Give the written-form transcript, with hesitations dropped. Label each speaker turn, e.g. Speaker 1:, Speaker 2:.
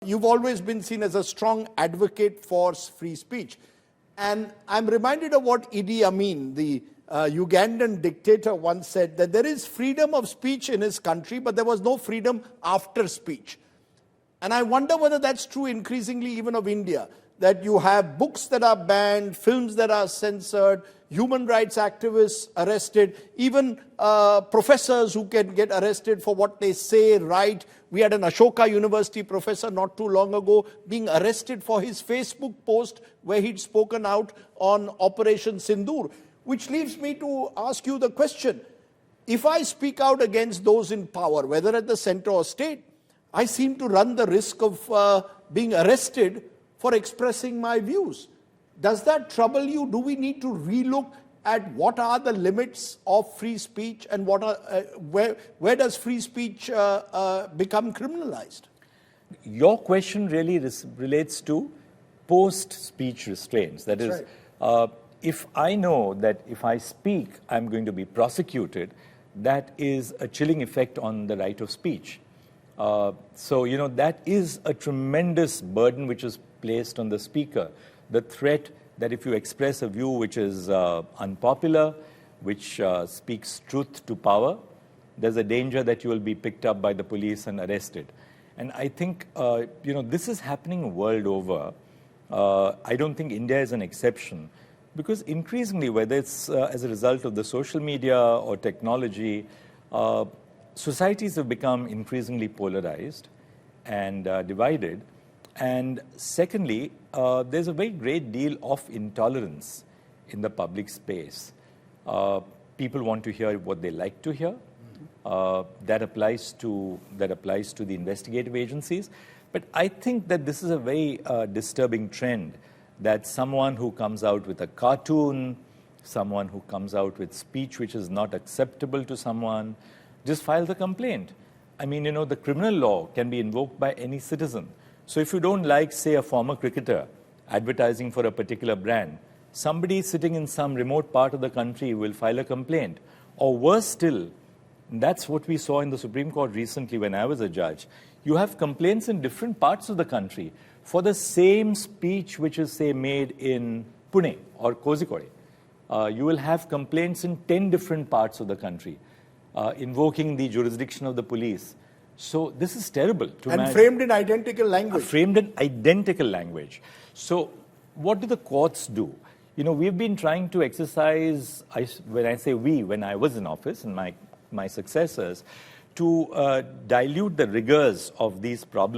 Speaker 1: You've always been seen as a strong advocate for free speech. And I'm reminded of what Idi Amin, the Ugandan dictator, once said, that there is freedom of speech in his country, but there was no freedom after speech. And I wonder whether that's true increasingly even of India, that you have books that are banned, films that are censored, human rights activists arrested, even professors who can get arrested for what they say, write. We had an Ashoka University professor not too long ago being arrested for his Facebook post where he'd spoken out on Operation Sindoor, which leaves me to ask you the question. If I speak out against those in power, whether at the center or state, I seem to run the risk of being arrested for expressing my views. Does that trouble you? Do we need to relook at what are the limits of free speech and what are, where does free speech become criminalized?
Speaker 2: Your question really relates to post-speech restraints. That is, right. If I know that if I speak, I'm going to be prosecuted, that is a chilling effect on the right of speech. So, that is a tremendous burden which is placed on the speaker. The threat that if you express a view which is unpopular, which speaks truth to power, there's a danger that you will be picked up by the police and arrested. And I think, this is happening world over. I don't think India is an exception, because increasingly, whether it's as a result of the social media or technology, societies have become increasingly polarized and divided. And secondly, there's a very great deal of intolerance in the public space. People want to hear what they like to hear. That applies to the investigative agencies. But I think that this is a very disturbing trend, that someone who comes out with a cartoon, someone who comes out with speech which is not acceptable to someone, just files a complaint. I mean, the criminal law can be invoked by any citizen. So if you don't like, say, a former cricketer advertising for a particular brand, somebody sitting in some remote part of the country will file a complaint. Or worse still, that's what we saw in the Supreme Court recently when I was a judge. You have complaints in different parts of the country for the same speech which is, say, made in Pune or Kozhikode. You will have complaints in 10 different parts of the country, invoking the jurisdiction of the police. So this is terrible.
Speaker 1: And framed in identical language.
Speaker 2: Framed in identical language. So what do the courts do? We've been trying to exercise, when I say we, when I was in office and my successors, to dilute the rigors of these problems.